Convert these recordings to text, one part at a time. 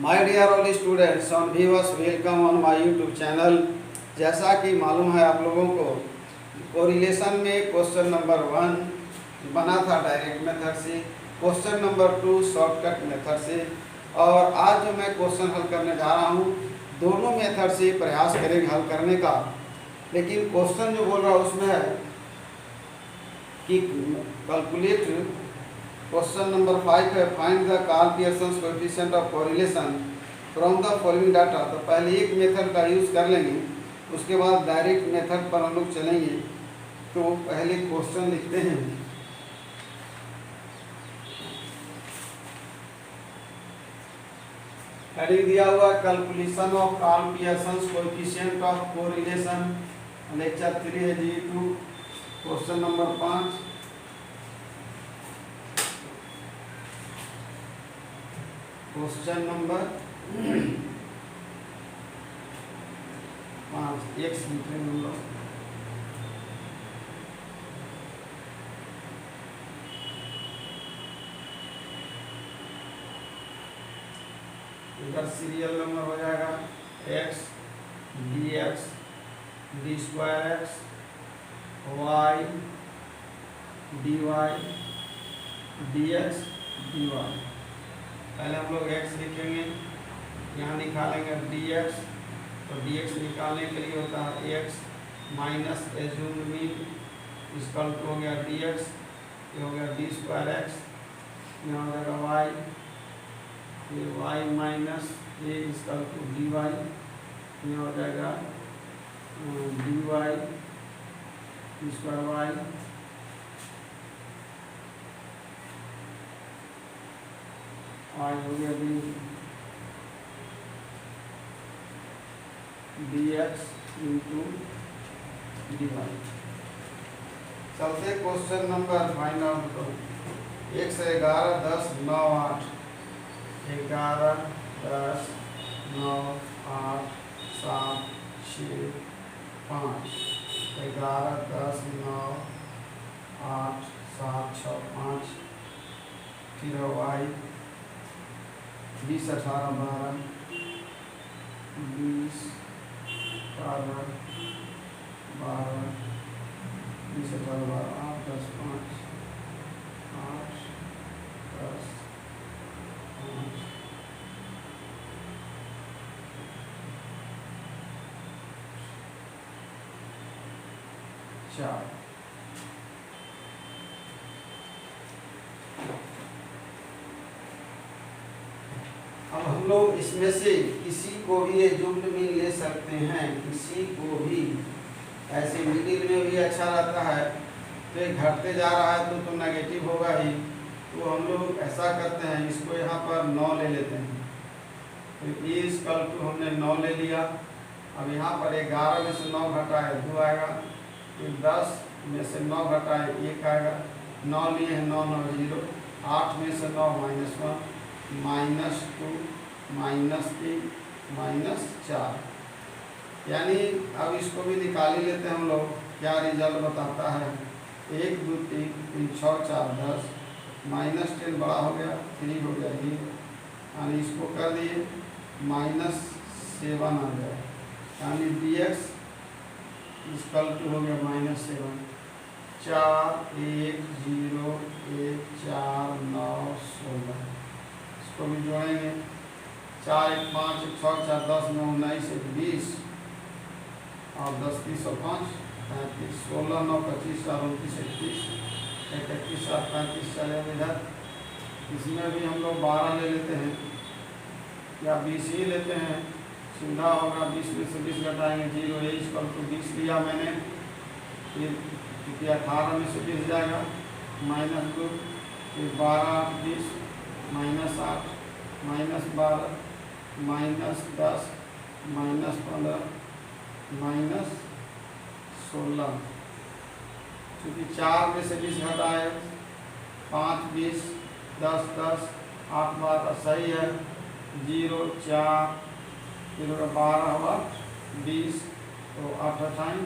My dear all students on viewers, welcome on my YouTube channel. जैसा कि मालूम है आप लोगों को, कोरिलेशन में क्वेश्चन नंबर 1 बना था डायरेक्ट मेथड से, क्वेश्चन नंबर 2 शॉर्टकट मेथड से, और आज जो मैं क्वेश्चन हल करने जा रहा हूँ दोनों मेथड से प्रयास करेंगे हल करने का। लेकिन क्वेश्चन जो बोल रहा हूँ उसमें है कि कैलकुलेट क्वेश्चन नंबर 5 है, find the Karl Pearson coefficient of correlation from the following data. तो पहले एक मेथड का यूज़ कर लेंगे, उसके बाद डायरेक्ट मेथड पर हम लोग चलेंगे। तो पहले क्वेश्चन लिखते हैं। हेडिंग दिया हुआ calculation of Karl Pearson coefficient of correlation, lecture 3 है G2, question number 5। Question number 5 x लिखेंगे हम लोग। इधर सीरियल नंबर हो जाएगा x dx d square x y dy dx dy। पहले हम लोग x लिखेंगे, यहाँ निकालेंगे dx। तो dx निकालने के लिए होता है x minus assumed mean equal to हो गया dx, ये हो गया d स्क्वायर x, यहाँ हो जाएगा y, ये y minus A equal to dy, यहाँ हो जाएगा dy स्क्वायर y, हो गया dx इंटू dy। चलते क्वेश्चन नंबर फाइंड आउट करो। 1 से 11 10 9 8, 11 10 9 8 7 6 5, 11 10 9 8 7 6 5, फिर y 20 18 12 20 18 12 20 18 12 8 10 5 8 10 5 4। अब हम लोग इसमें से किसी को भी एज्यूम्ड मीन ले सकते हैं, किसी को भी। ऐसे मिडिल में भी अच्छा रहता है, तो ये घटते जा रहा है तो नेगेटिव होगा ही। तो हम लोग ऐसा करते हैं, इसको यहाँ पर 9 ले लेते हैं। तो ये इसकल टू हमने 9 ले लिया। अब यहाँ पर 11 में से 9 घटाए 2 आएगा, फिर 10 में से 9 घटाए 1 आएगा, 9 लिए हैं 9 9 0, 8 में से 9 -1 -2 -3 -4। यानी अब इसको भी निकाल ही लेते हैं हम लोग, क्या रिजल्ट बताता है। 1 2 3 3 6 4 10, -10 बड़ा हो गया 3 हो गया ये, यानी इसको कर दिए -7 आ गया, यानी dx इसकल टू हो गया -7। 4 1 0 1 4 9 16, इसको भी जोड़ेंगे। 4 1 5 1 6 4 10 9 19 1 20, और 10 30 और 5 35, 16 9 25 4 29 31 31 7 35 चले इधर। इसमें भी हम लोग 12 ले लेते हैं या 20 ही लेते हैं, सीधा होगा। 20 में से 20 घटाएंगे 0, ये इसकल टू 20 लिया मैंने, ये क्योंकि 18 में से 20 जाएगा -2, फिर 12 20 -8 -12 -10 -15 -16। क्योंकि 4 में से 20 घटाए 5 20 10 10 8 12 सही है, 0 4 फिर 12 हुआ 20, तो 8 अठाई,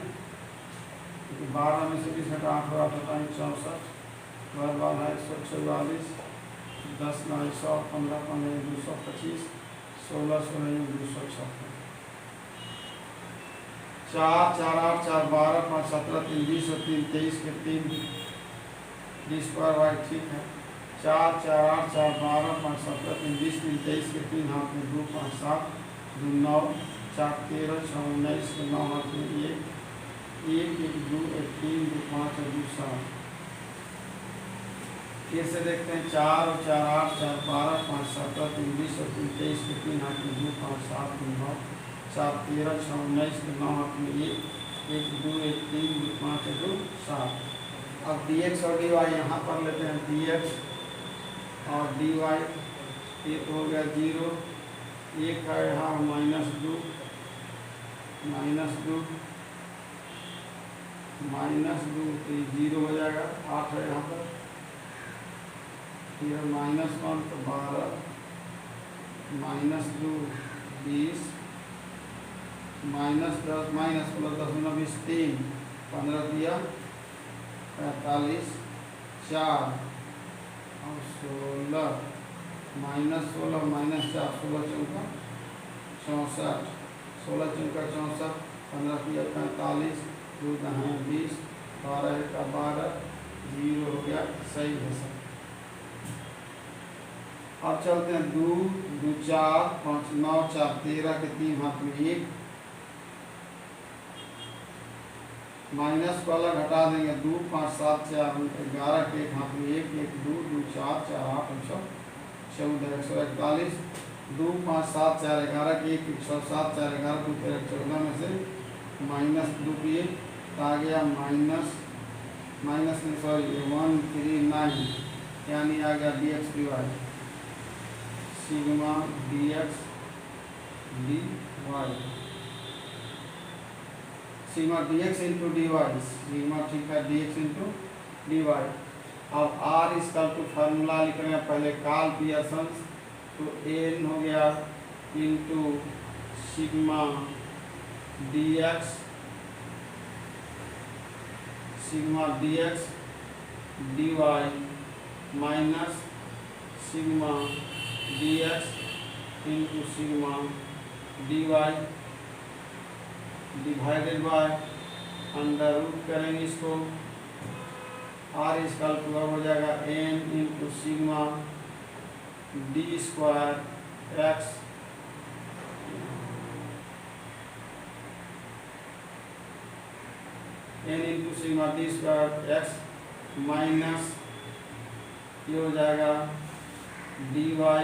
क्योंकि 12 में से 20 घटा 8 8 अठाई 64, 144 10 9 100 15 15 225 16 16 256 4 4 8 4 12 5 17 3 20 और 3 23 के 3 डी स्क्वायर वाई ठीक है। 4 4 8 4 12 5 17 3 20 3 23 के 3 हाथ में 2 5 7 2 9 4 13 6 19 के 9 हाथ में 1 1 1 2 1 3 2 5 और 2 7। फिर से देखते हैं 4 और 4 8 4 12 5 17 3 20 और 3 23 के 3 हाथ में 2 5 7 2 9 4 13 6 19 के 9 हाथ में 1 1 2 1 3 2 5 और 2 7। अब dx और dy यहाँ पर लेते हैं। dx और dy ये हो गया 0 1 है यहाँ -2 तो ये 0 हो जाएगा। 8 है यहाँ पर फिर -1 तो 12 -2 20 -10 -+10 3 15 दिया 45 4 और 16 -16 -4 16 चौका 64 16 चौका 64 15 दिया 45 2 दहाई 20 12 का 12 0 हो गया। सही है सर। अब चलते हैं 2 2 4 5 9 4 13 के 3 हाथ में 1 माइनस वाला घटा देंगे 2 5 7 4 11 के 1 हाथ में 1 1 2 2 4 4 8 14 141 2 5 7 4 11 के 1 107 4 11 2 13 14 में से -2 किए तो आ गया -139 यानी आ गया dx dy sigma dx dy sigma dx into d y sigma ठीक है dx इंटू डी वाई। अब r इसका तो फार्मूला लिख रहे हैं पहले काल पियर्सन तो n हो गया into sigma dx dy minus sigma dx into sigma dy divided by under root करेंगे इसको r इसका पूरा हो जाएगा n into sigma d square x n into sigma d square x minus ये हो जाएगा dy का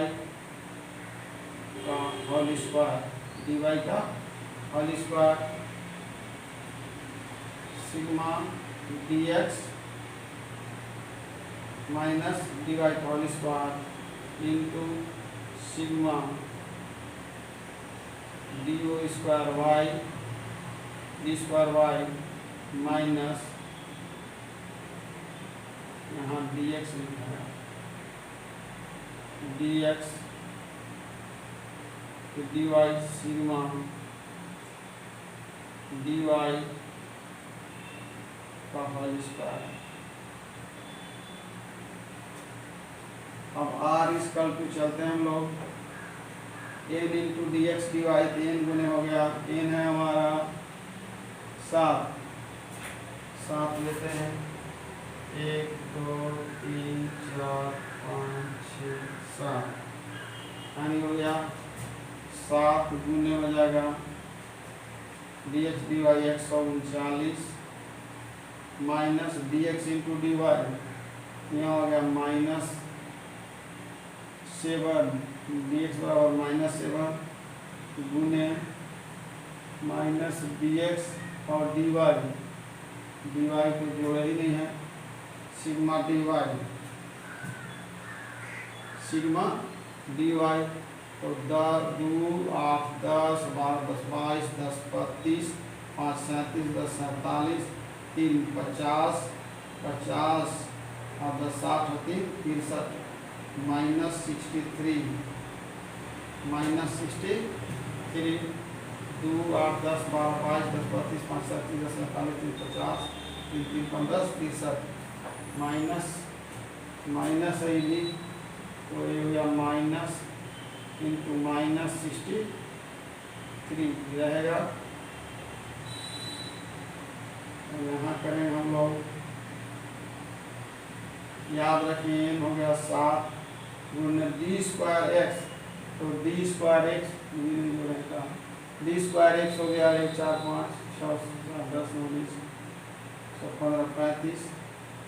होल स्क्वायर dy का whole square sigma dx minus dy का whole square into sigma d square y minus यहाँ dx लिखा है dx तो dy सिग्मा dy का होल स्क्वायर। अब r इसकल टू चलते हैं हम लोग n into d x d y n गुने हो गया n है हमारा 7 लेते हैं 1 2 3 4 5 6 7 यानी हो गया 7 गुने हो जाएगा d x d y 139 minus d x into d y यहाँ हो गया -7 डी एक्स बराबर -7 गुने माइनस डी एक्स और डी वाई को जोड़े ही नहीं है सिग्मा डी वाई तो 2 8 10 12 10 22 10 32 5 37 10 47 3 50 50 और 10 60 होती 63 -63 2 8 10 12 22 10 32 5 37 10 47 3 50 3 3 15 63 माइनस है ये तो ये हो गया इंटू -63 रहेगा। यहाँ करें हम लोग, याद रखिए n हो गया 7 गुणे d²x, तो d²x रहेगा, d²x हो गया 1 4 5 6 7 10 9 20 15 35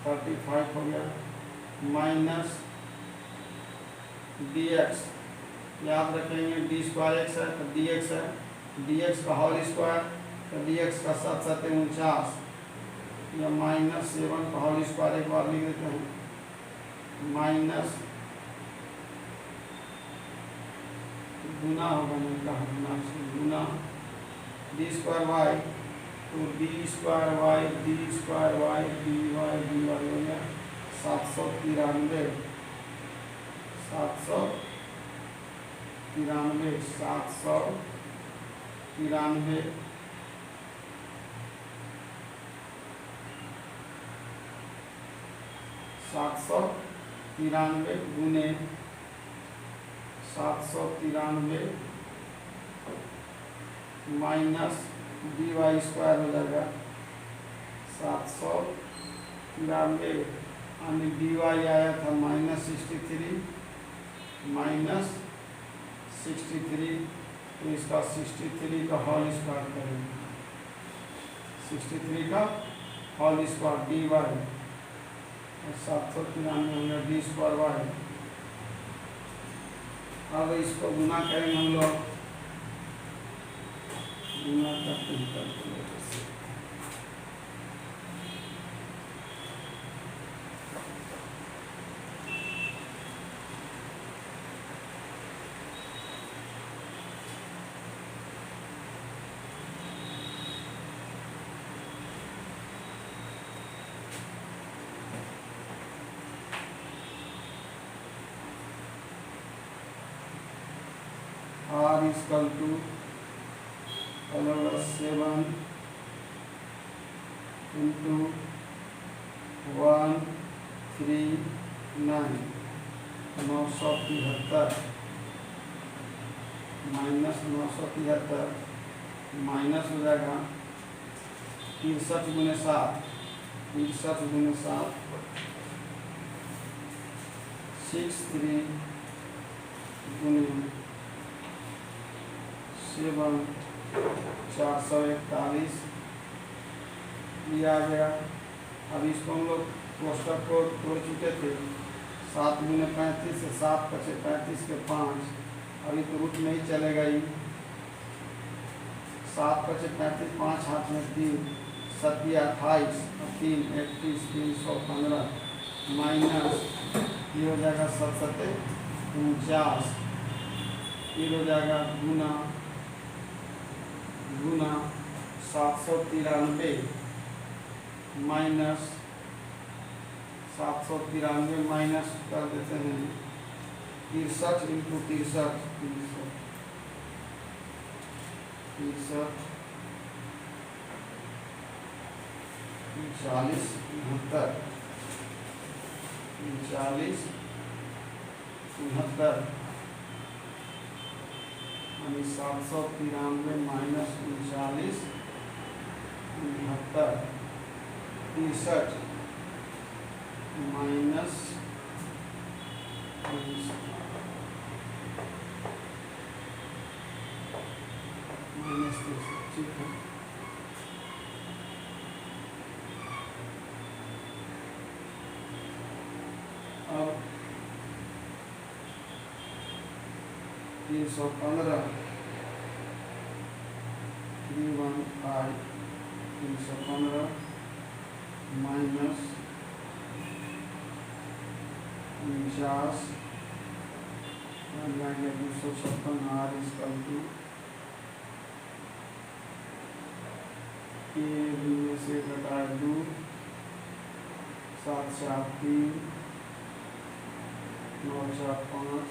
35 हो गया, माइनस dx, याद रखेंगे d²x है तो dx है, dx का होल स्क्वायर, तो dx का 7 7 49 या -7 का होल स्क्वायर एक बार लिख देते हैं, माइनस गुना होगा, गुना d²y, तो d²y dy हो गया 793 गुने 793 माइनस dy² हो जाएगा 793, यानी dy आया था -63, तो इसका 63 का होल स्क्वायर करेंगे, 63 का होल स्क्वायर dy, 793 d²y। अब इसको गुना करेंगे हम लोग, गुना करते हैं कैलकुलेटर से, r is equal to 7 into 139 973 minus 973 minus हो जाएगा 63 गुने 7 63 गुने 7 441 ये आ गया। अब इसको हम लोग कोष्टक को तोड़ चुके थे, 7 गुने 35 से 7 बचे 35 के 5, अभी तो रूट नहीं चलेगा ही, 7 बचे 35, 5 हाथ में 3 7 28 3 31 315 माइनस ये हो जाएगा 7 7 49, ये हो जाएगा गुना 793 माइनस 793 माइनस कर देते हैं 63 इंटू 63 40 69 यानी 793 माइनस 39 69 63 माइनस ठीक है। अब 315 315 माइनस 49 256 r इक्वल टू में से घटाए 2 7 4 3 9 4 5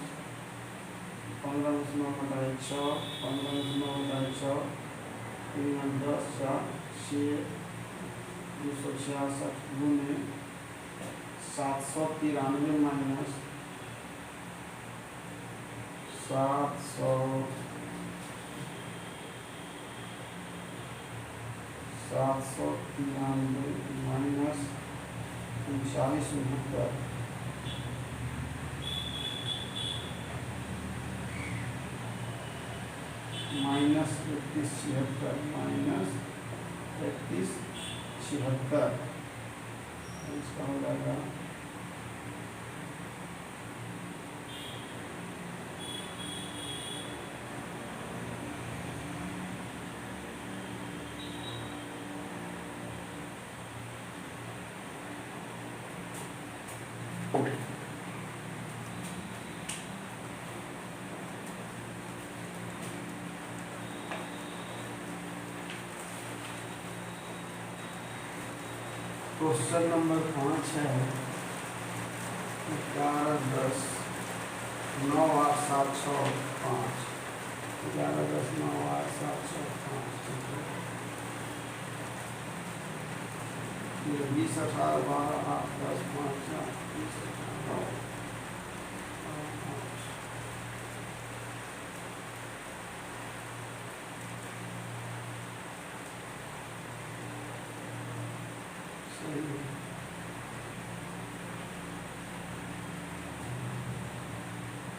15 में 9 घटाए 6 15 में 9 घटाए 6 3 10 4 6 266 गुने 793 माइनस $793 माइनस 3969 माइनस 3176 माइनस 3176 इसका हो जाएगा क्वेश्चन नंबर 5 है 11 10 9 8 7 6 5 11 10 9 8 7 6 5 ये 20 18 12 8 10 5 4 30 9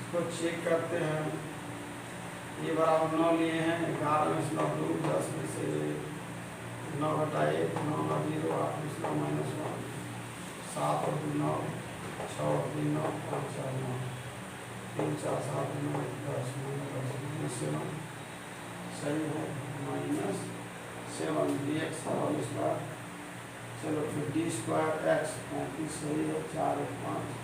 इसको चेक करते हैं। ये बराबर 9 लिए हैं, 11 में से 9 2 10 में से 9 घटा 1 9 9 0 8 में से 9 माइनस 1 7 और 2 9 6 और 3 9 5 4 9 3 4 7 9 10 माइनस 7 सही है माइनस 7 dx और इस बार चलो फिर डी स्क्वायर एक्स 35 सही है 4 और 5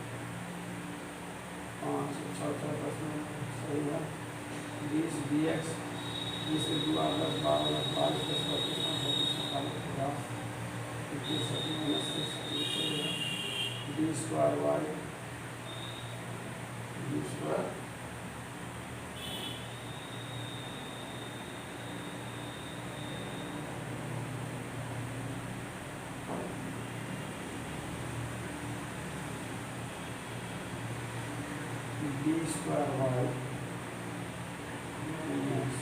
5 6 6 10 सही है 20 dx 20 से 2 8 10 12 22 10 25 50 21 माइनस 6 सही है d square y d square d square y minus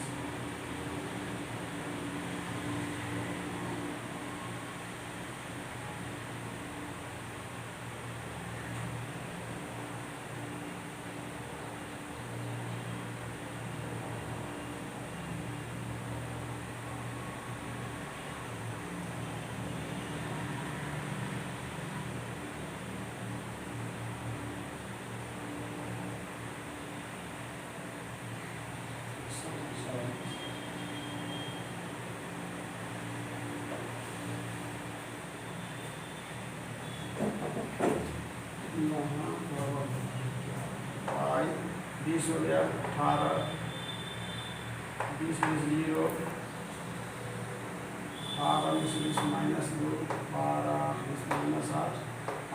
y 20 हो गया 18 20 में 0 18 में 20 माइनस 2 12 में माइनस 8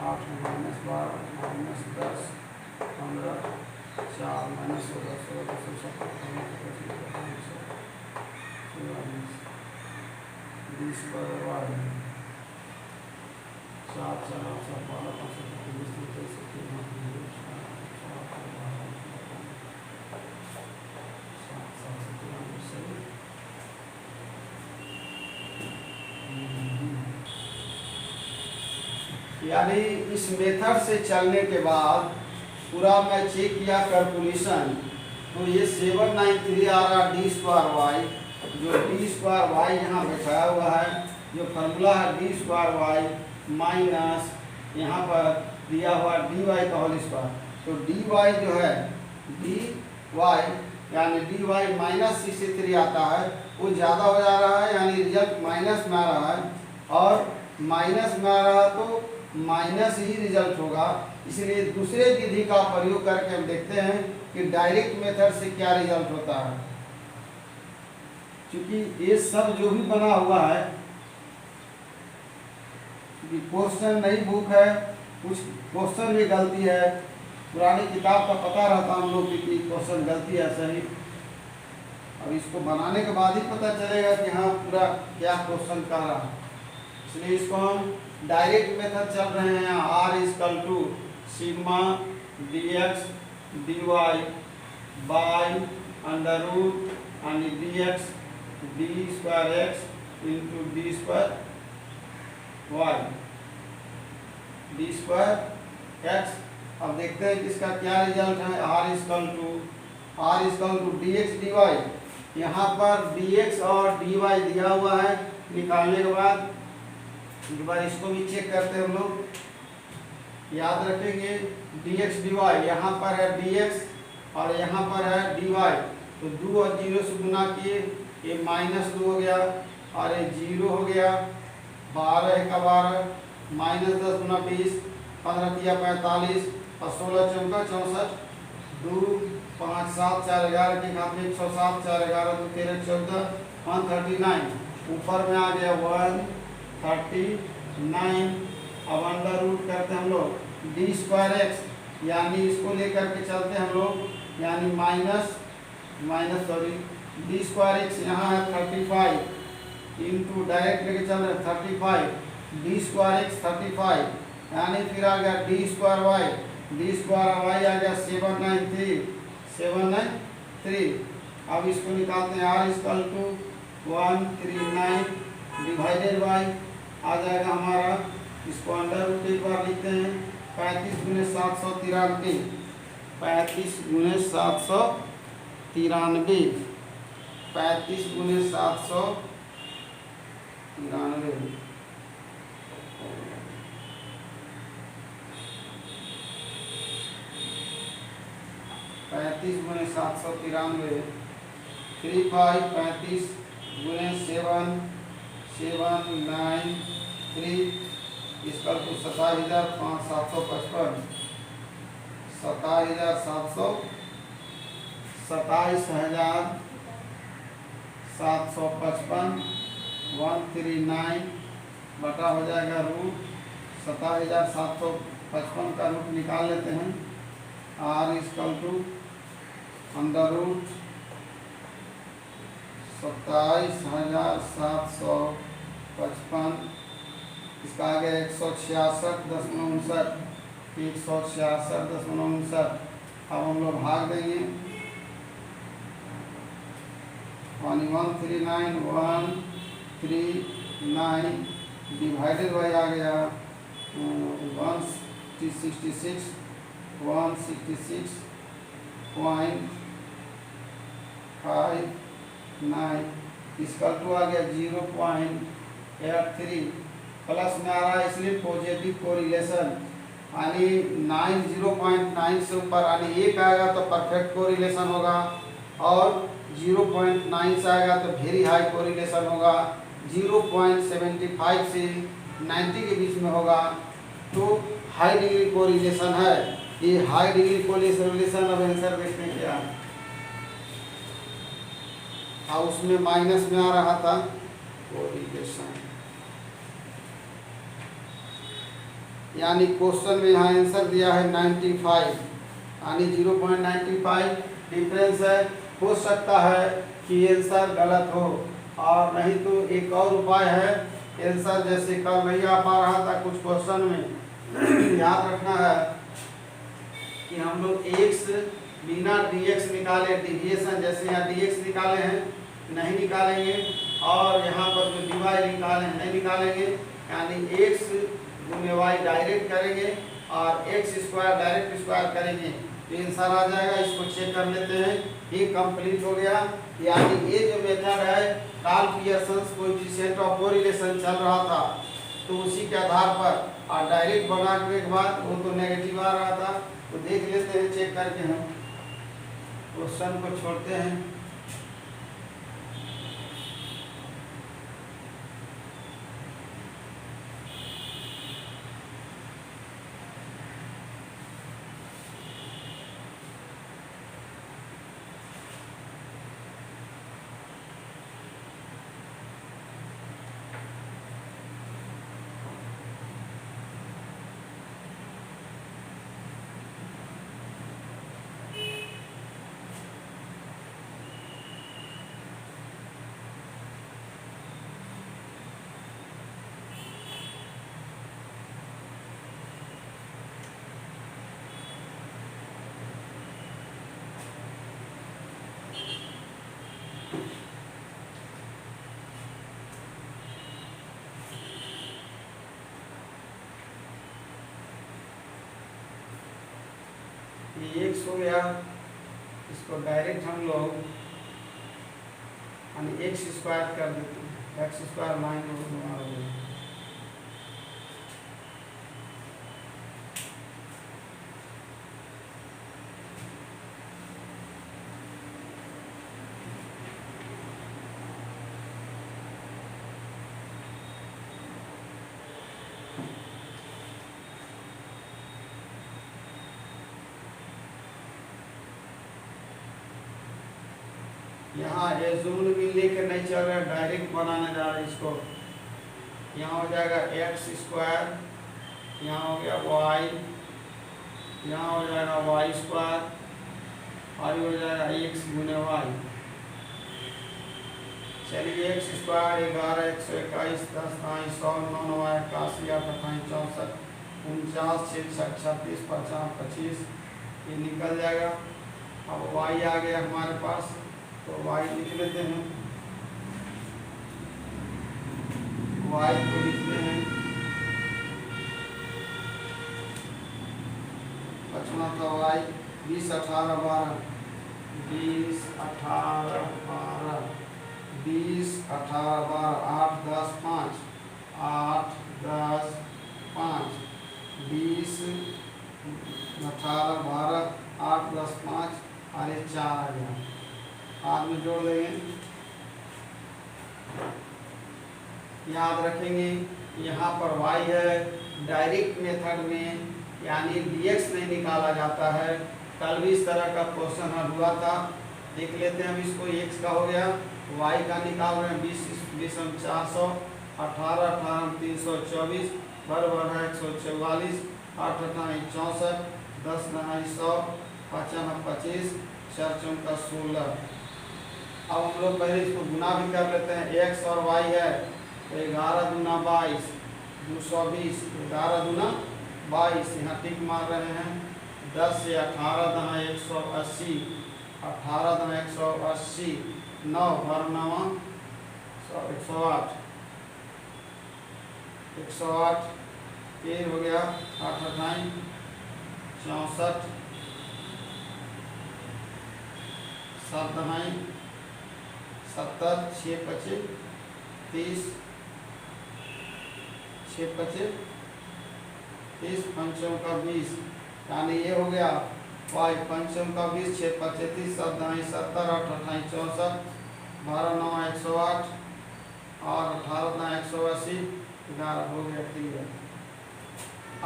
8 में माइनस 12 माइनस 10 15 4 माइनस 16 16 20 पर y 7 4 8 12 5 यानी इस मेथड से चलने के बाद पूरा मैं चेक किया कैलकुलेशन तो ये 793 आ रहा डी स्क्वायर वाई जो डी स्क्वायर वाई यहाँ बैठाया हुआ है जो फार्मूला है डी स्क्वायर वाई माइनस यहाँ पर दिया हुआ डी वाई का होल स्क्वायर तो डी वाई जो है डी वाई यानी डी वाई माइनस 63 आता है वो ज़्यादा हो जा रहा है यानी रिजल्ट माइनस में आ रहा है और माइनस में आ रहा तो माइनस ही रिजल्ट होगा इसलिए दूसरे विधि का प्रयोग करके हम देखते हैं कि डायरेक्ट मेथड से क्या रिजल्ट होता है क्योंकि ये सब जो भी बना हुआ है क्वेश्चन नई बुक है कुछ क्वेश्चन भी गलती है पुरानी किताब का पता रहता हम लोग कि क्वेश्चन गलती है सही और इसको बनाने के बाद ही पता चलेगा कि हाँ पूरा क्या क्वेश्चन कर रहा है इसलिए इसको हम डायरेक्ट मेथड चल रहे हैं r equal to sigma dx dy by under root यानी dx d square x into d square y d square x। अब देखते हैं कि इसका क्या रिजल्ट है। r equal to dx dy। यहाँ पर dx और dy दिया हुआ है। निकालने के बाद एक बार इसको भी चेक करते हैं हम लोग। याद रखेंगे dx dy, यहाँ पर है dx और यहाँ पर है dy, तो 2 और 0 से गुना किए, ये -2 हो गया और ये 0 हो गया। 12 का 12 -10 गुना 20, 15 तिया 45 और 16 चौका 64, 2 5 7 4 11 के हाथ में 107 4 11 2 13 14 139। ऊपर में आ गया 139। अब अंडर रूट करते हैं हम लोग डी स्क्वायर एक्स, यानी इसको लेकर के चलते हैं हम लोग, यानी डी स्क्वायर एक्स यहाँ है 35 इंटू डायरेक्ट लेके चल रहे 35 डी स्क्वायर एक्स 35, यानी फिर आ गया डी स्क्वायर वाई आ गया 793। अब इसको निकालते हैं R equal to 139 divided by आ जाएगा हमारा, इसको अंडर रूट एक बार लिखते हैं 35 गुने 793, 35 गुने 793, 35 गुने 793। पैंतीस गुने 793 35 35 गुने 793 इसका तो 27,755 27,755 139 बटा हो जाएगा रूट 27,755 का रूट निकाल लेते हैं। r equal to under root 27,755, इसका आ गया 166.59, 166.59। अब हम लोग भाग देंगे 139 डिवाइडेड बाई आ गया 166.59, इसका टू आ गया 0.83, प्लस में आ रहा है इसलिए पॉजिटिव कोरिलेशन, यानी 0.9 से ऊपर यानी 1 आएगा तो परफेक्ट कोरिलेशन होगा और 0.9 से आएगा तो वेरी हाई कोरिलेशन होगा, 0.75 से 90 के बीच में होगा तो हाई डिग्री कोरिलेशन है। ये हाई डिग्री कोरिलेशन अब आंसर देखते हैं क्या। हाँ, उसमें माइनस में आ रहा था कोरिलेशन, यानी क्वेश्चन में यहाँ आंसर दिया है 95, यानी 0.95 डिफरेंस है। हो सकता है कि आंसर गलत हो, और नहीं तो एक और उपाय है, आंसर जैसे कल नहीं आ पा रहा था कुछ क्वेश्चन में याद रखना है कि हम लोग x बिना dx निकाले, डिविएशन जैसे यहाँ dx निकाले हैं नहीं निकालेंगे, और यहाँ पर जो dy निकाले हैं नहीं निकालेंगे, यानी x गुने y डायरेक्ट करेंगे और x स्क्वायर डायरेक्ट स्क्वायर करेंगे तो आंसर आ जाएगा। इसको चेक कर लेते हैं, ये कंप्लीट हो गया। यानी ये जो मेथड है Karl Pearson coefficient of correlation चल रहा था, तो उसी के आधार पर और डायरेक्ट बनाने के बाद वो तो नेगेटिव आ रहा था, तो देख लेते हैं चेक करके हम क्वेश्चन को छोड़ते हैं। ये x हो गया, इसको डायरेक्ट हम लोग एक्स स्क्वायर कर देते हैं, एक्स स्क्वायर लाइन हो गया। यहाँ ये जूम भी लेकर नहीं चल रहा है, डायरेक्ट बनाने जा रहे हैं इसको। यहाँ हो जाएगा एक्स स्क्वायर, यहाँ हो गया वाई, यहाँ हो जाएगा वाई स्क्वायर और हो जाएगा एक्स गुने वाई। चलिए एक्स स्क्वायर 11 121 10 100 9 81 8 64 49 66 36 50 25 ये निकल जाएगा। अब वाई आ गया हमारे पास, तो वाई लिख लेते हैं, वाई को लिखते हैं बचना था वाई 20 18 12 20 18 12 20 18 12 8 10 5 8 10 5 20 18 12 8 10 5 और ये 4 आ गया। हाथ में जोड़ देंगे, याद रखेंगे यहाँ पर y है, डायरेक्ट मेथड में यानी dx नहीं निकाला जाता है। कल भी इस तरह का क्वेश्चन हल हुआ था, देख लेते हैं हम इसको। x का हो गया, y का निकाल रहे हैं 20 400 18 18 324 बराबर है 144 8 8 64 10 9 100 55 25 4 4 16। अब हम लोग पहले इसको गुना भी कर लेते हैं। x और y है तो 11 दूना 22 220, 11 दूना 22, यहाँ टिक मार रहे हैं। 10 से 18 दना 180, 18 दना 180, 9 भर 9 108, 108 फिर हो गया 8 8 64 7 दनाई 70 6 25 30 6 25 30 पंचम का 20 यानी ये हो गया y पंचम का 20 6 25 30 7 9 70 8 8 64 12 9 108 और 18 9 180 11 हो गया क्लियर।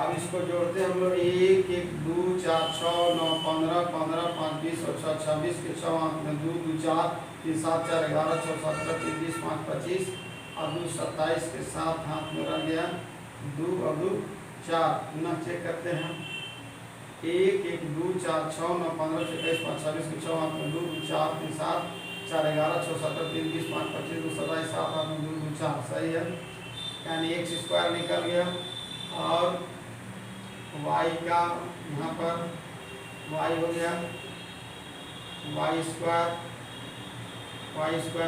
अब इसको जोड़ते हैं हम लोग 1 1 2 4 6 9 15 15 5 20 और 6 26 के 6 हाथ में 2 2 4 3 7 4 11 6 17 3 20 5 25 और 2 27 के साथ हाथ में रह गया 2 और 2 4। पुनः चेक करते हैं 1 1 2 4 6 9 15 21 5 26 के 6 हाथ में 2 2 4 3 7 4 11 6 17 3 20 5 25 2 27 7 हाथ में 2 2 4 सही है, यानी एक्स स्क्वायर निकल गया। और y का यहाँ पर y हो गया y स्क्वायर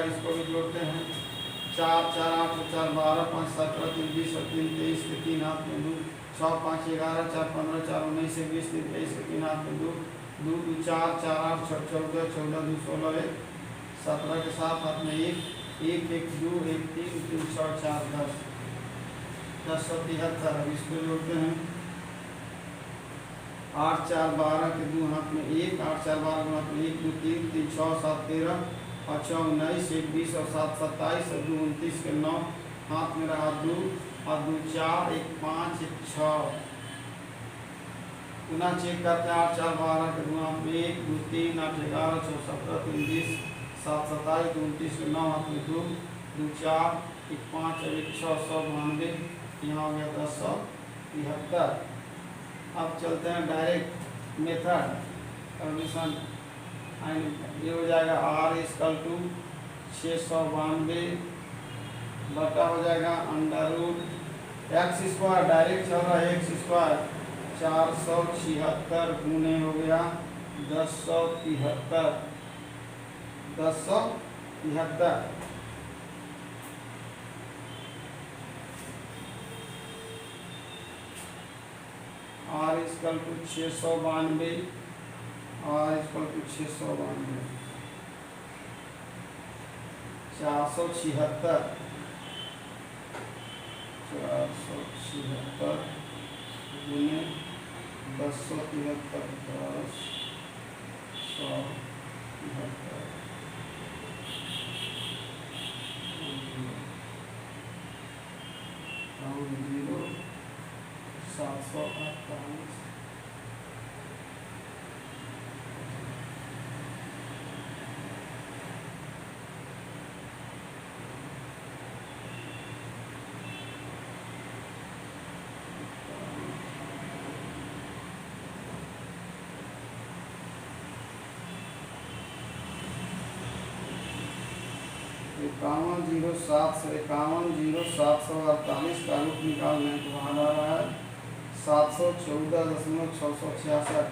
इसको भी जोड़ते हैं 4 4 8 4 12 5 17 3 20 और 3 23 के 3 हाथ में 2 6 5 11 4 15 4 19 से 20 3 23 के 3 हाथ में 2 2 2 4 4 8 6 14 14 2 16 17 के साथ हाथ में 1 1 1 2 1 3 3 6 4 10 10 73। अब इसको जोड़ते हैं 8 4 12 के 2 हाथ में 1 8 4 12 के हाथ में 1 2 3 3 6 7 13 और 6 19 1 20 और 7 27 और 2 29 के 9 हाथ में रहा 2 और 2 4 1 5 1 6। पुनः चेक करते हैं 8 4 12 के 2 हाथ में 1 2 3 8 11 6 17 3 20 7 27 2 29 के 9 हाथ में 2 2 4 1 5 और 1 6 192। यहाँ हो गया 1073। अब चलते हैं डायरेक्ट मेथड कंडीशन, ये हो जाएगा r इक्वल टू 692 बटा हो जाएगा under root x square, direct चल रहा है एक्स स्क्वायर 476 गुने हो गया 1073 73 और इसका 692 और इसका 692 476 गुने 1073 748 510748 का रूप निकालने को बाहर आ रहा है 714.666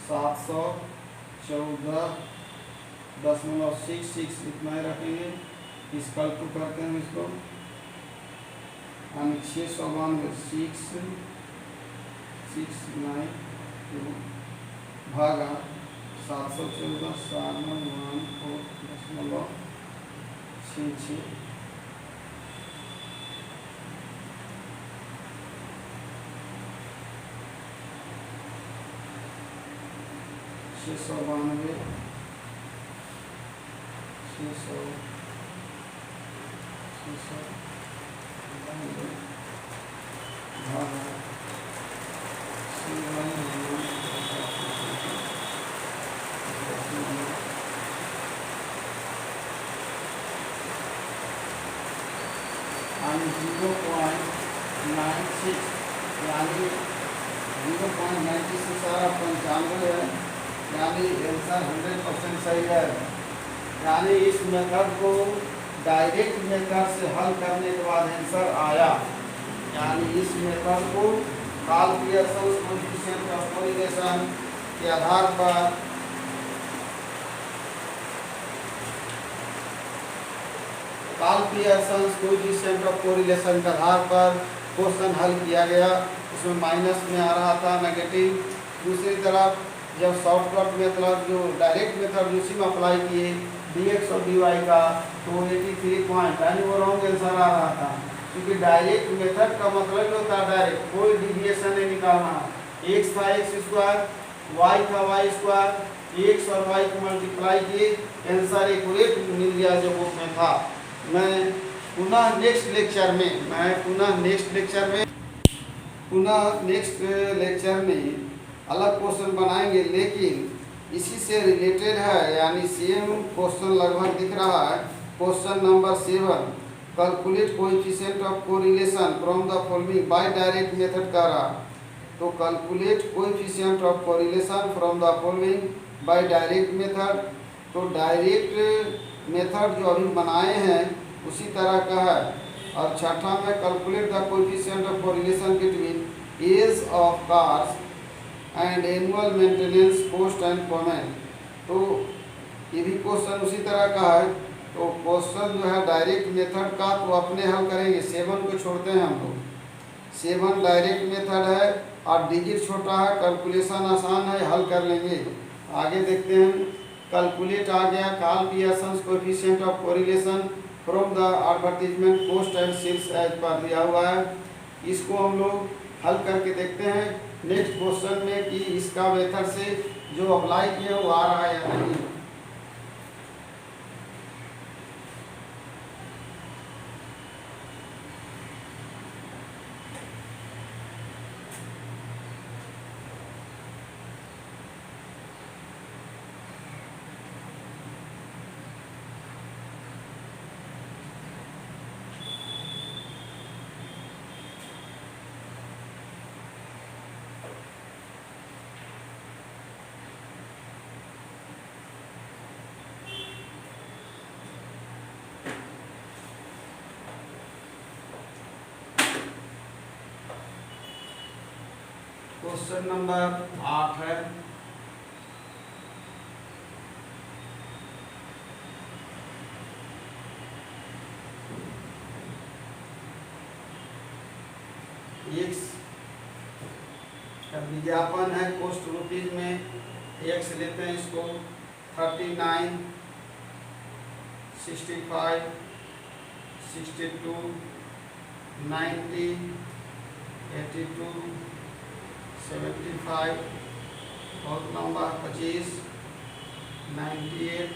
714.66 इतना ही रखेंगे। इसका टू करते हैं इसको यानी 692 भागा 714.66 692 यानी 0.96 यानी 0.96 सारा 95 है यानी आंसर 100% सही है। यानी इस मेथड को डायरेक्ट मेथड से हल करने के बाद आंसर आया। यानी इस मेथड को काल पियर्सन कोएफिशिएंट ऑफ कोरिलेशन के आधार पर काल पियर्सन कोएफिशिएंट ऑफ कोरिलेशन के आधार पर क्वेश्चन हल किया गया। इसमें माइनस में आ रहा था नेगेटिव। दूसरी तरफ जब शॉर्टकट मेथड जो डायरेक्ट मेथड उसी में अप्लाई किए dx और dy का तो 83 पॉइंट यानी वो रॉन्ग आंसर आ रहा था, क्योंकि डायरेक्ट मेथड का मतलब होता है डायरेक्ट कोई डिविएशन नहीं निकालना। x था x स्क्वायर, y था y स्क्वायर, x और y को मल्टीप्लाई किए आंसर एक्यूरेट मिल गया जो बुक में था। मैं पुनः नेक्स्ट लेक्चर में अलग क्वेश्चन बनाएंगे, लेकिन इसी से रिलेटेड है यानी सेम क्वेश्चन लगभग दिख रहा है। Question number 7 calculate coefficient of correlation from the following bye direct method का रहा। तो calculate coefficient of correlation from the following bye direct method. तो डायरेक्ट मेथड जो अभी बनाए हैं उसी तरह का है। और छठा में calculate the coefficient of correlation between age of cars and annual maintenance cost and payment. तो ये भी क्वेश्चन उसी तरह का है। तो क्वेश्चन जो है डायरेक्ट मेथड का तो अपने हल करेंगे। 7 को छोड़ते हैं हम लोग। 7 डायरेक्ट मेथड है और डिजिट छोटा है, कैलकुलेशन आसान है, हल कर लेंगे। आगे देखते हैं। कैलकुलेट आ गया Karl Pearson coefficient of correlation from the advertisement cost and sales as पर दिया हुआ है। इसको हम लोग हल करके देखते हैं नेक्स्ट क्वेश्चन में कि इसका मेथड से जो अप्लाई किया वो आ रहा है या नहीं। क्वेश्चन नंबर 8 है। एक्स का विज्ञापन है कोस्ट रुपीज में, एक्स लेते हैं इसको 39, 65, 62, 90, 82, 75, बहुत लंबा 25, 98,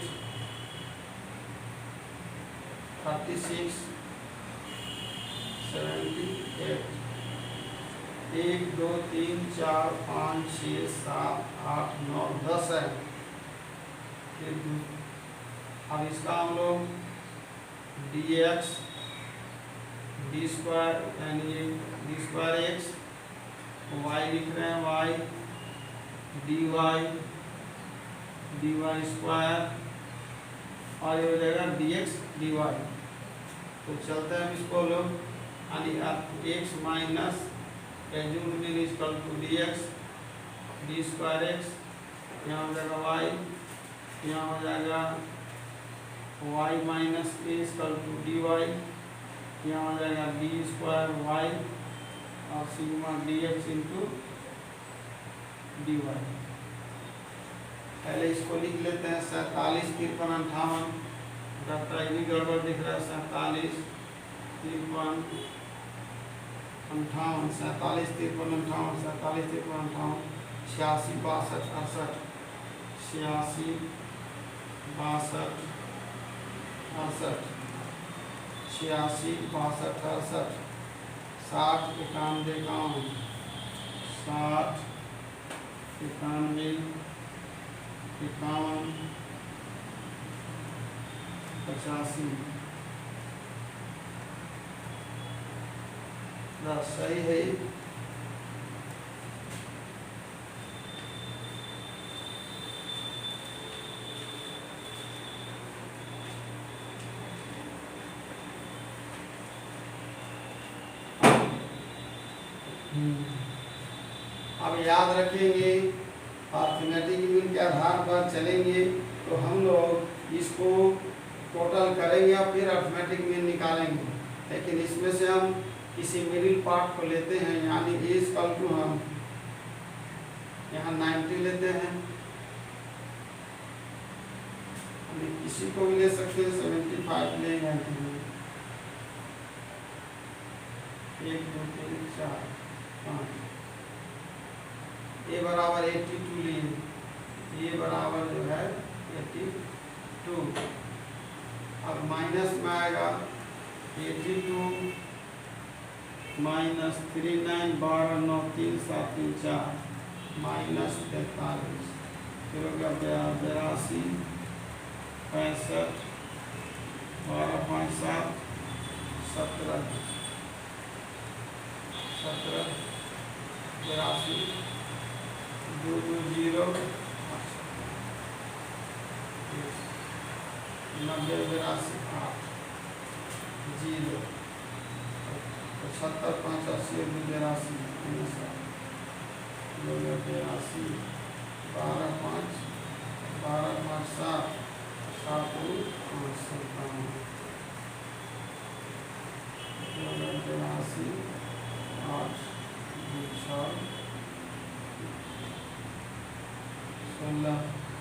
36, 78, 1, 2, 3, 4, 5, 6, 7, 8, 9, 10 है। अब इसका हम लोग dx डी स्क्वायर यानी डी स्क्वायर एक्स, वाई लिख रहे हैं y, dy स्क्वायर और ये हो जाएगा dx dy। तो चलते हैं इसको लोग यानी x minus assumed mean is equal to dx d square x, यहाँ हो जाएगा y, यहाँ हो जाएगा y minus A equal to dy, यहाँ हो जाएगा डी स्क्वायर y और सिग्मा dx इंटू dy। पहले इसको लिख लेते हैं 47, 53, 58, डॉक्टर भी गड़बड़ दिख रहा है। 47, 53, 58, 47, 53, 58, 47, 53, 58, 86, 62, 68, 86, 62, 68, 86, 62, 68, 60, 91, 51, 60, 91, 51, 85, 10 सही है। अब याद रखेंगे अर्थमेटिक मीन के आधार पर चलेंगे तो हम लोग इसको टोटल करेंगे और फिर अर्थमेटिक मीन निकालेंगे। लेकिन इसमें से हम किसी मिडिल पार्ट को लेते हैं, यानी ए इक्वल टू हम यहाँ 90 लेते हैं, किसी को भी ले सकते हैं 75 लेंगे। 1, 2, 3, 4, 5, ए बराबर 82 लिए, ये बराबर जो है 82। अब माइनस में आएगा 82 माइनस 39, 12, 9, 3, 7, 3, 4 माइनस 43, फिर हो गया 82, 65, 12, 5, 7, 17, 17, 82, 2, 2, 0, 90, 82, 8, 0, 75, 5, 80, 82, 82, 12, 5, 12, 5, 7, 7, 5, 57, 82, 8, 2, 6, 16, 36,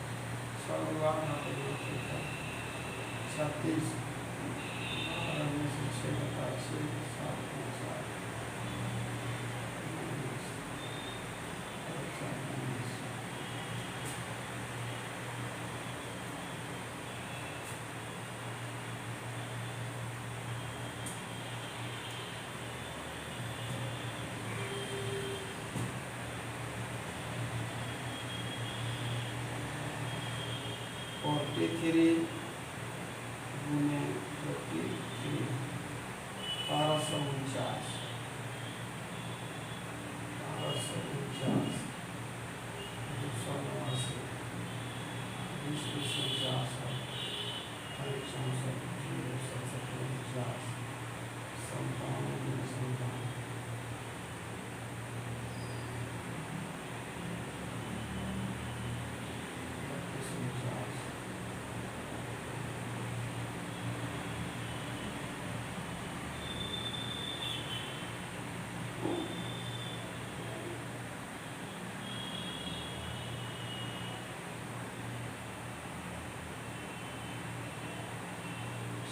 43 गुने 43 1249 289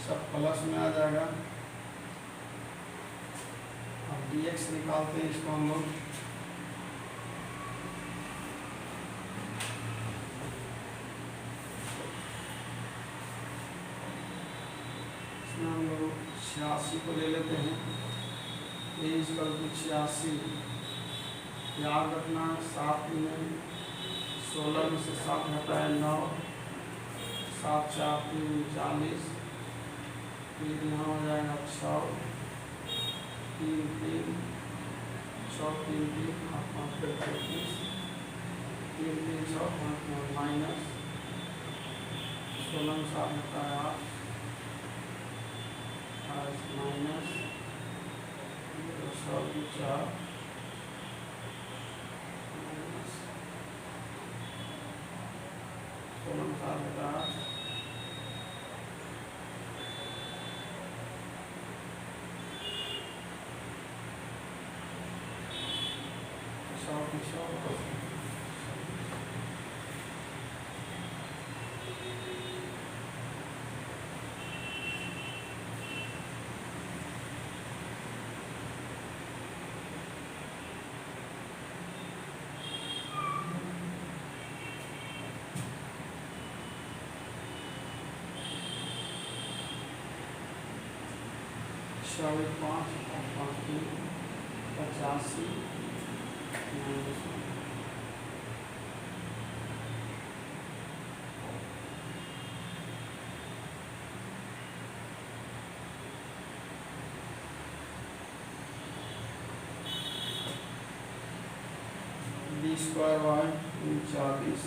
सब प्लस में आ जाएगा। अब dx निकालते हैं इसको हम लोग। इसमें हम लोग 86 को ले लेते हैं। a equal to 86। याद रखना 7 में 16 में से 7 घटाए 9, 7 4 3 40, फिर यहाँ हो जाएगा 6 3 3 6 3 3 5 5 35 3 3 6 5 9 माइनस 16 में 7 घटाए 8 माइनस 6 2 4 माइनस 16 में 7 घटाए 8 5 5 85 b स्क्वायर y 40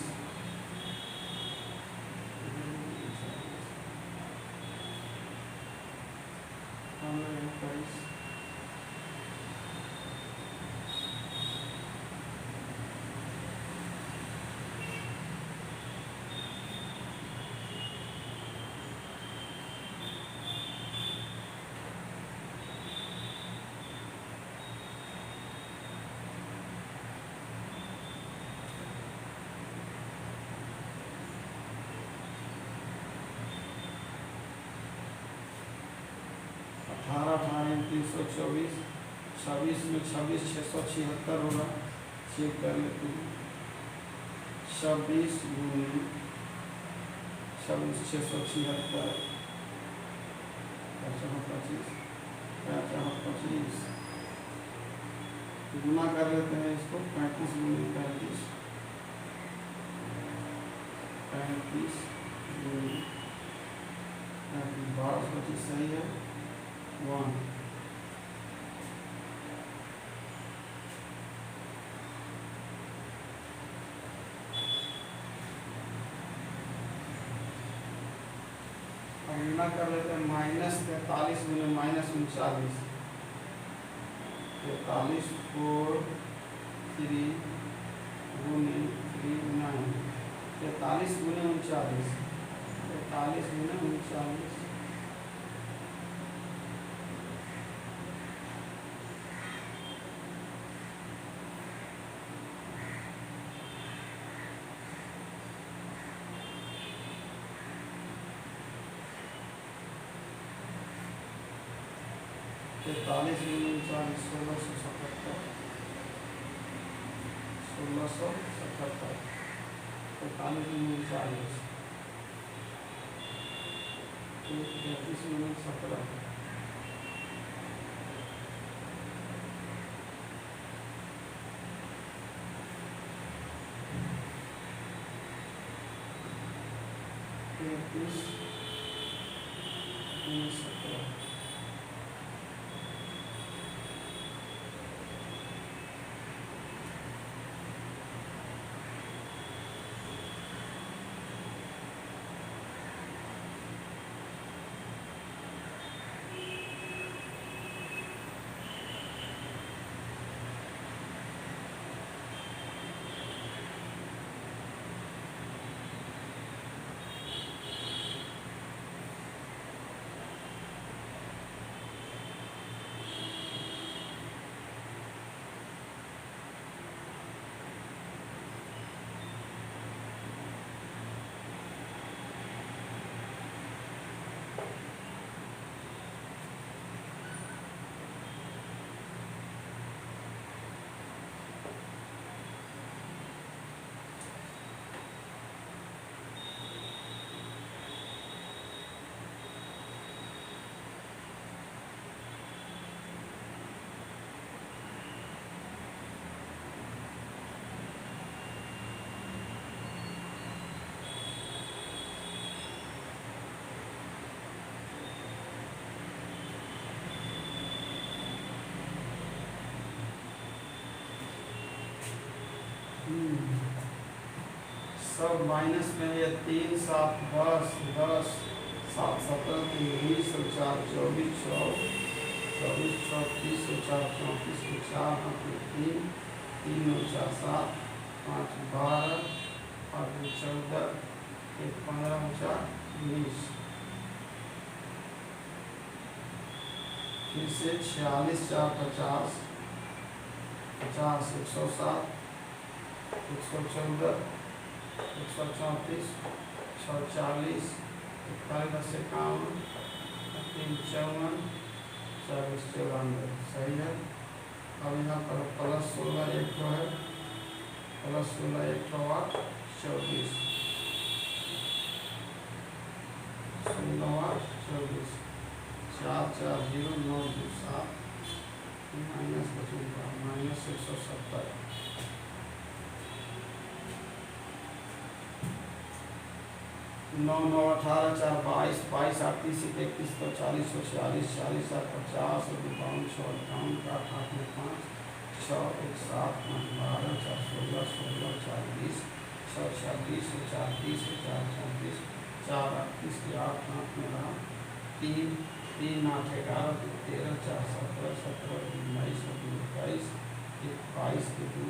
324 26 में 26 676 होगा। चेक कर लेते हैं। 26 गुणे 26 676 25 25 गुना कर लेते हैं इसको। 35 गुणे 35 35 गुणे 12 25 सही है 1। गुना कर लेते हैं -43 गुने -39 43 4 3 गुने 3 9 43 गुने 39 43 गुने 39 43 गुने 39 1677 1677 43 गुने 39 33 गुने 17 33 गुने 17 35 सब माइनस में ये 3 7 10 10 7 17 19 4 24 24 24 4 34 4 3 3 4 7 5 12 8 14 1 15 4 19 फिर से 46 4 50 50 107 114 134 640 41 51 3 54 40 94 सही है। अब यहाँ पर प्लस 16 एक तो है, प्लस 16 एक तो 8 24 16 8 24 4 4 0 9 2 7 माइनस बचूंगा माइनस 170 9 9 18 4 22 22 38 31 तो 40 46 40 7 50 52 6 58 8 8 5 6 1 7 5 12 4 16 16 4 20 6 26 4 30 4 34 4 38 के 8 5 में रहा 3 3 8 11 13 4 17 17 19 21 22 के 2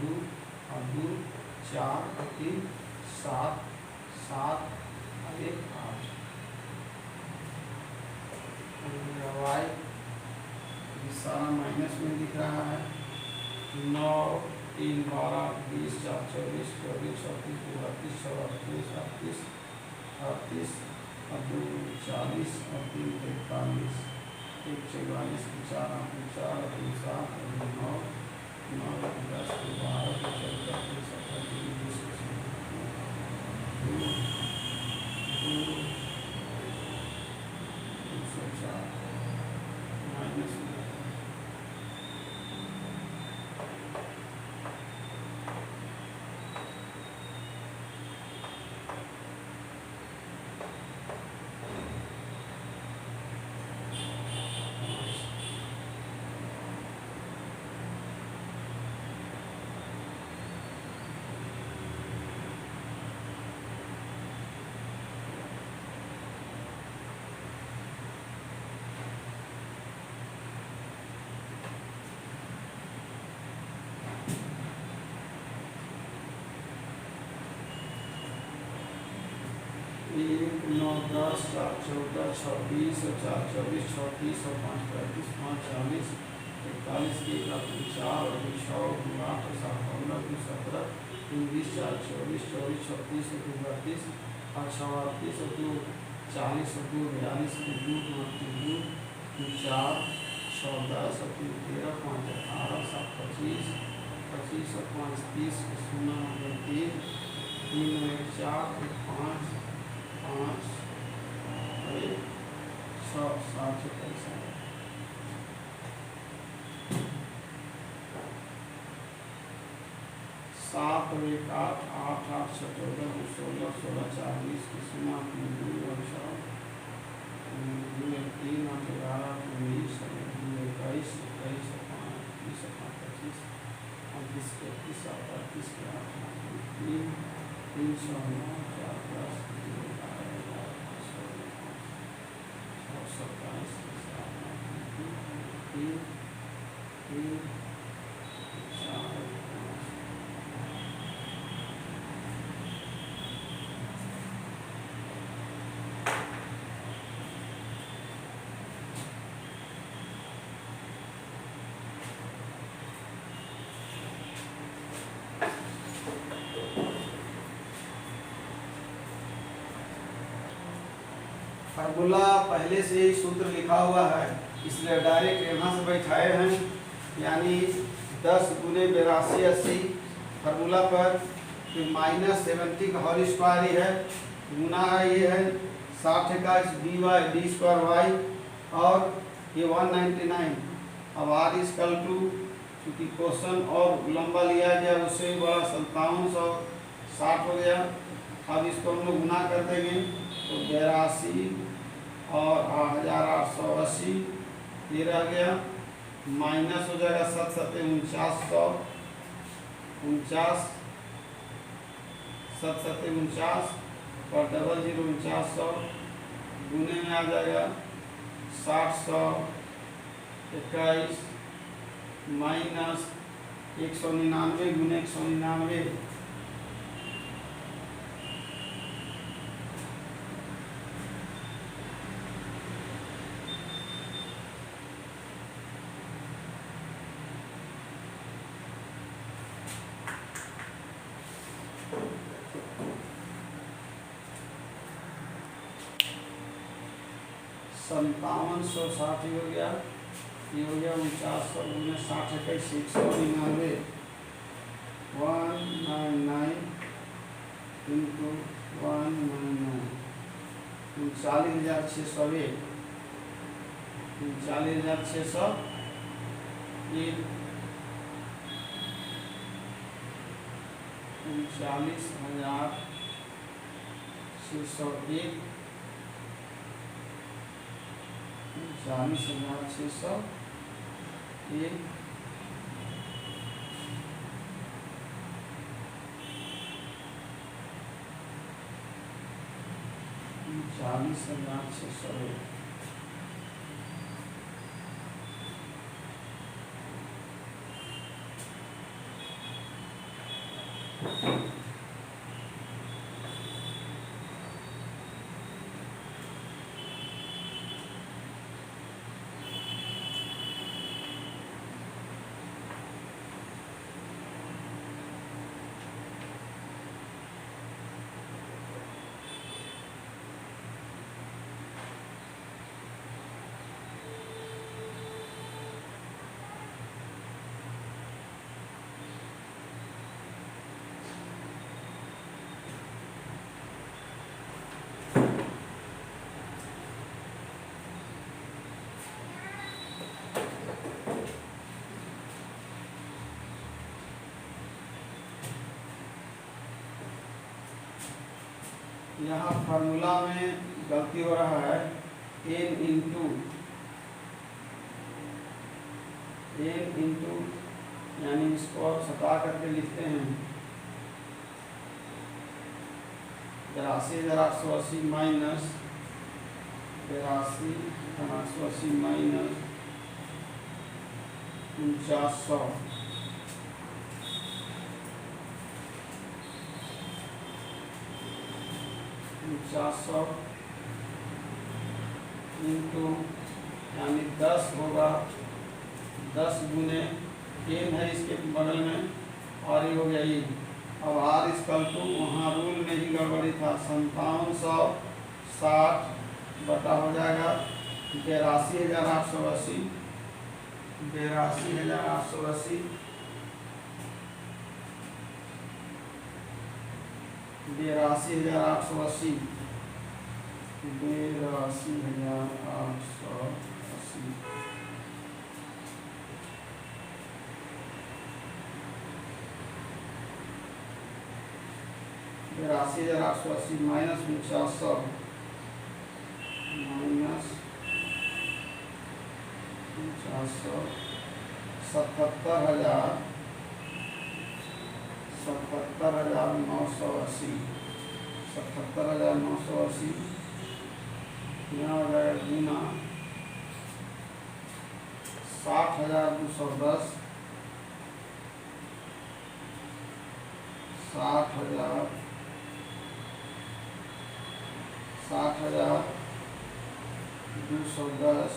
2 और 2 4 3 7 7 1 8 वाई सारा माइनस में दिख रहा है 9 3 12 20 4 24 24 36 32 38 38 और 2 40 और 3 43 1 44 4 8 4 2 7 9 9 10 12 14 1 9 10 4 14 26 4 24 36 और 5 35 5 40 41 के 4 और 6 8 7 15 17 20 4 24 24 36 और 32 और 6 38 और 2 40 और 2 42 के 2 2 4 6 10 और 3 13 5 18 7 25 25 और 5 30 0 3 3 1 4 1 5 5 1 6 7 पैसा 7 और 1 8 8 8 14 16 16 40 0 2 और 6 2 3 8 11 19 2 21 21 5 20 25 25 31 38 3 3 6 9 4 10 फार्मूला पहले से ही सूत्र लिखा हुआ है, इसलिए डायरेक्ट यहाँ से बैठाए हैं, यानी 10 गुने 82 80 फार्मूला पर फिर -70 का होल स्क्वायर ही है, गुना है ये है 60 का dy d स्क्वायर y और ये 199। अब r इक्वल टू क्योंकि क्वेश्चन और लंबा लिया गया उससे भी बड़ा 5760 हो गया। अब इसको हम लोग गुना कर देंगे तो 82 और 1880 ये रह गया, माइनस हो जाएगा 7 7 49 49 7 7 49 और 0 0 4900 गुने में आ जाएगा 60 121 माइनस 199 गुने 199 5760 हो गया, ये हो गया 4900 गुने 60 21 199 199 इंटू 199 39,601 39,601 39,601 39,601 40,601 यहाँ फार्मूला में गलती हो रहा है, n इंटू यानी इसको सटा करके लिखते हैं 82,880 माइनस 82,880 माइनस 4900 4900 इंटू यानी 10 होगा, 10 गुने n है इसके बगल में और ये हो गया ये। अब r इक्वल टू वहाँ रूल में ही गड़बड़ी था, 5760 बटा हो जाएगा 82,880 82,880 82,880 82,880 माइनस 4900 माइनस 4900 77,980 77,980 यहाँ हो जाएगा गुना 60,210 60,210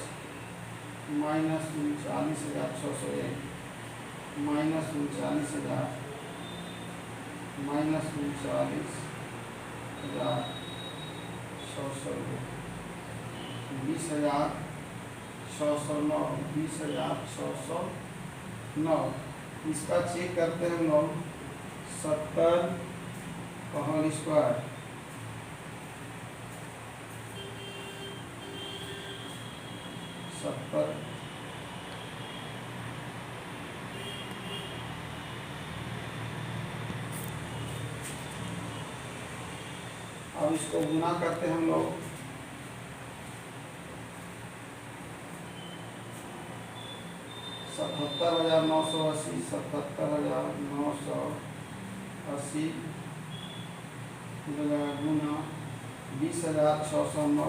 माइनस 39,601 माइनस 39,000 माइनस 39,609 20,609 20,609 इसका चेक करते हैं हम लोग 70 का होल स्क्वायर 70 अब इसको गुना करते हैं हम लोग 77,980 77,980 गुना 20,609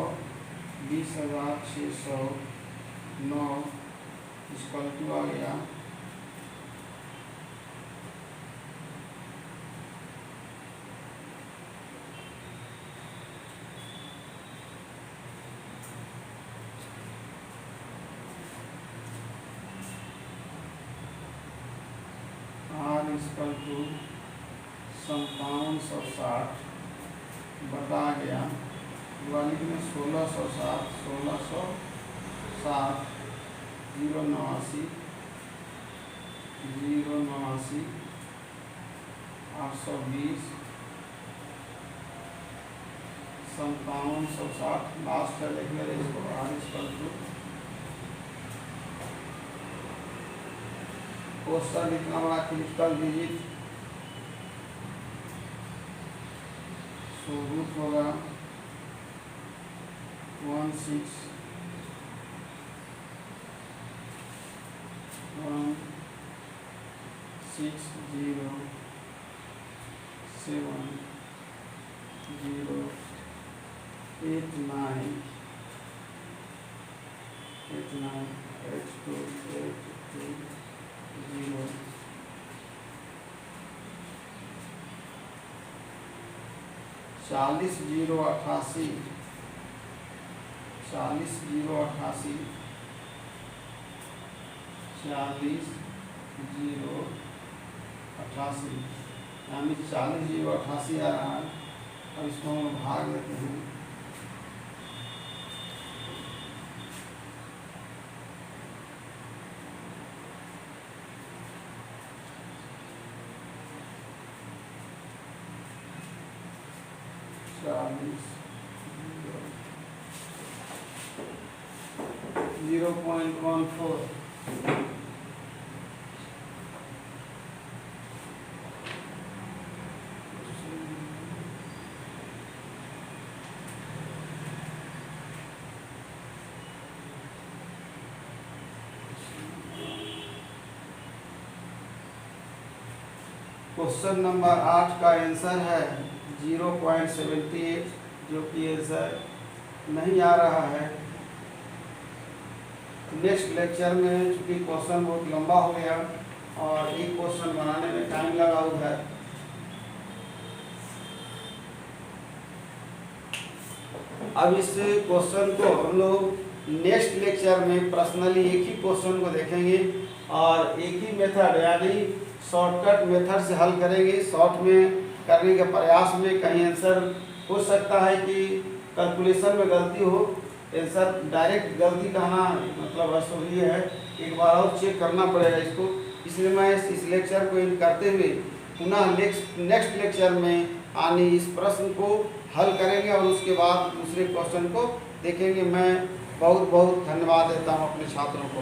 20,609 इसका आ गया R इसकल टू 5760 बटा गया दिवाली में 1660 089 820 5760 लास्ट है लिख मेरे इसको R इसकल टू क्वेश्चन इतना बड़ा क्रिटिकल डिजिट रूट होगा 40,088 यानी 40,088 आ रहा है। और इसको हम भाग लेते हैं। जीरो 0.14 क्वेश्चन नंबर 8 का आंसर है 0.78 जो कि आंसर नहीं आ रहा है। नेक्स्ट लेक्चर में चूँकि क्वेश्चन बहुत लंबा हो गया और एक क्वेश्चन बनाने में टाइम लगा हुआ है, अब इस क्वेश्चन को हम लोग नेक्स्ट लेक्चर में पर्सनली एक ही क्वेश्चन को देखेंगे और एक ही मेथड यानी शॉर्टकट मेथड से हल करेंगे। शॉर्ट में करने के प्रयास में कहीं आंसर हो सकता है कि कैलकुलेशन में गलती हो, आंसर डायरेक्ट गलती कहना मतलब असुविधा है, एक बार और चेक करना पड़ेगा इसको। इसलिए मैं इस लेक्चर को करते हुए पुनः नेक्स्ट लेक्चर में आने इस प्रश्न को हल करेंगे और उसके बाद दूसरे क्वेश्चन को देखेंगे। मैं बहुत बहुत धन्यवाद देता हूँ अपने छात्रों को।